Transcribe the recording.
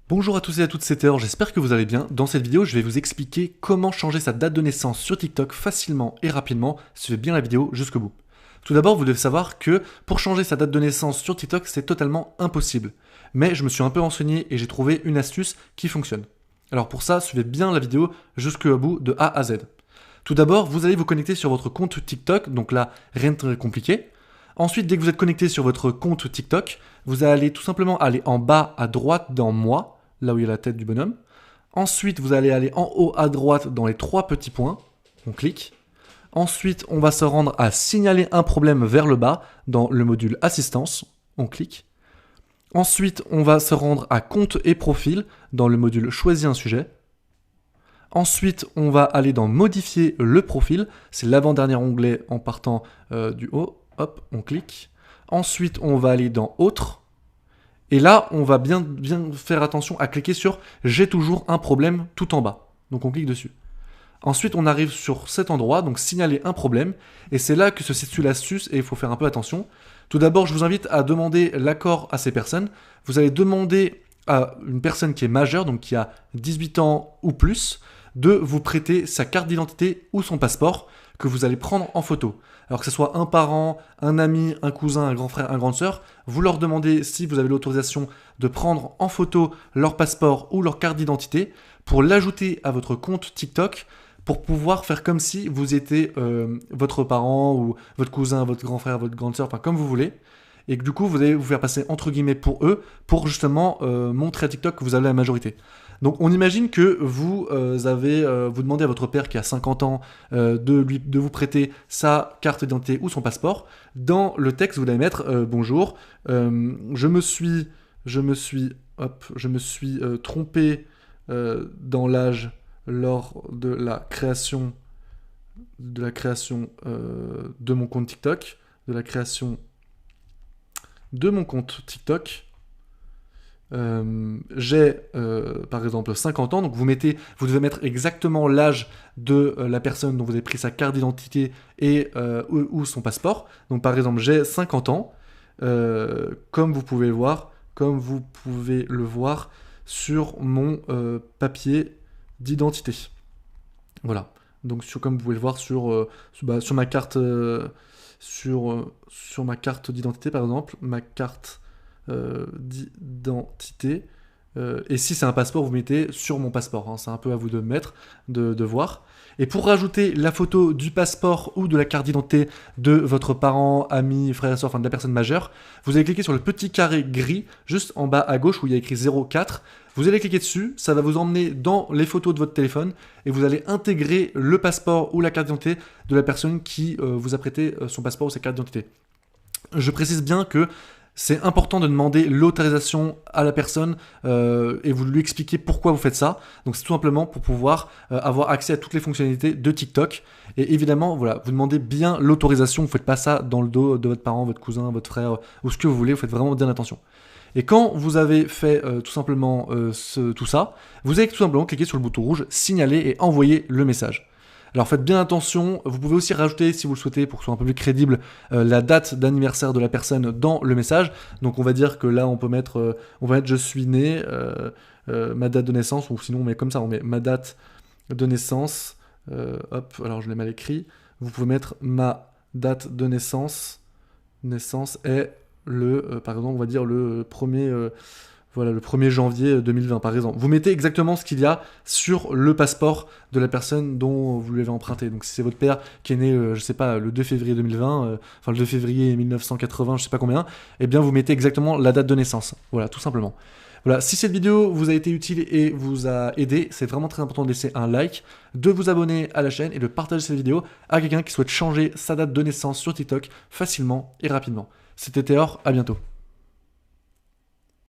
Bonjour à tous et à toutes, c'est Théor, j'espère que vous allez bien. Dans cette vidéo, je vais vous expliquer comment changer sa date de naissance sur TikTok facilement et rapidement. Suivez bien la vidéo jusqu'au bout. Tout d'abord, vous devez savoir que pour changer sa date de naissance sur TikTok, c'est totalement impossible. Mais je me suis un peu renseigné et j'ai trouvé une astuce qui fonctionne. Alors pour ça, suivez bien la vidéo jusqu'au bout de A à Z. Tout d'abord, vous allez vous connecter sur votre compte TikTok, donc là, rien de très compliqué. Ensuite, dès que vous êtes connecté sur votre compte TikTok, vous allez tout simplement aller en bas à droite dans Moi, là où il y a la tête du bonhomme. Ensuite, vous allez aller en haut à droite dans les trois petits points. On clique. Ensuite, on va se rendre à signaler un problème vers le bas dans le module assistance. On clique. Ensuite, on va se rendre à compte et profil dans le module choisir un sujet. Ensuite, on va aller dans modifier le profil. C'est l'avant-dernier onglet en partant du haut. Hop, on clique. Ensuite, on va aller dans autre. Et là, on va bien faire attention à cliquer sur « J'ai toujours un problème » tout en bas. Donc on clique dessus. Ensuite, on arrive sur cet endroit, donc « Signaler un problème ». Et c'est là que se situe l'astuce et il faut faire un peu attention. Tout d'abord, je vous invite à demander l'accord à ces personnes. Vous allez demander à une personne qui est majeure, donc qui a 18 ans ou plus, de vous prêter sa carte d'identité ou son passeport que vous allez prendre en photo. Alors que ce soit un parent, un ami, un cousin, un grand frère, un grande sœur, vous leur demandez si vous avez l'autorisation de prendre en photo leur passeport ou leur carte d'identité pour l'ajouter à votre compte TikTok pour pouvoir faire comme si vous étiez votre parent ou votre cousin, votre grand frère, votre grande sœur, enfin comme vous voulez. Et que du coup, vous allez vous faire passer entre guillemets pour eux pour justement montrer à TikTok que vous avez la majorité. Donc on imagine que vous vous demandez à votre père qui a 50 ans de vous prêter sa carte d'identité ou son passeport. Dans le texte, vous allez mettre bonjour, je me suis trompé dans l'âge lors de la création de mon compte TikTok, j'ai par exemple 50 ans, donc vous devez mettre exactement l'âge de la personne dont vous avez pris sa carte d'identité et ou son passeport. Donc par exemple j'ai 50 ans, comme vous pouvez le voir sur mon papier d'identité. Voilà. Donc comme vous pouvez le voir sur ma carte sur ma carte d'identité par exemple, ma carte d'identité. Et si c'est un passeport, vous mettez sur mon passeport. Hein, c'est un peu à vous de mettre, de voir. Et pour rajouter la photo du passeport ou de la carte d'identité de votre parent, ami, frère, soeur, enfin de la personne majeure, vous allez cliquer sur le petit carré gris, juste en bas à gauche où il y a écrit 04. Vous allez cliquer dessus, ça va vous emmener dans les photos de votre téléphone et vous allez intégrer le passeport ou la carte d'identité de la personne qui vous a prêté son passeport ou sa carte d'identité. Je précise bien que c'est important de demander l'autorisation à la personne et vous lui expliquer pourquoi vous faites ça. Donc c'est tout simplement pour pouvoir avoir accès à toutes les fonctionnalités de TikTok. Et évidemment, voilà, vous demandez bien l'autorisation. Vous ne faites pas ça dans le dos de votre parent, votre cousin, votre frère ou ce que vous voulez. Vous faites vraiment bien attention. Et quand vous avez fait tout simplement tout ça, vous allez tout simplement cliquer sur le bouton rouge, signaler et envoyer le message. Alors faites bien attention, vous pouvez aussi rajouter, si vous le souhaitez, pour que ce soit un peu plus crédible, la date d'anniversaire de la personne dans le message. Donc on va dire que là on va mettre je suis né, ma date de naissance, ou sinon on met comme ça, on met ma date de naissance, hop, alors je l'ai mal écrit, vous pouvez mettre ma date de naissance est par exemple on va dire le 1er janvier 2020 par exemple. Vous mettez exactement ce qu'il y a sur le passeport de la personne dont vous l'avez emprunté. Donc si c'est votre père qui est né, je sais pas, le 2 février 2020, enfin le 2 février 1980, je sais pas combien, eh bien vous mettez exactement la date de naissance. Voilà, tout simplement. Voilà, si cette vidéo vous a été utile et vous a aidé, c'est vraiment très important de laisser un like, de vous abonner à la chaîne et de partager cette vidéo à quelqu'un qui souhaite changer sa date de naissance sur TikTok facilement et rapidement. C'était Théor, à bientôt.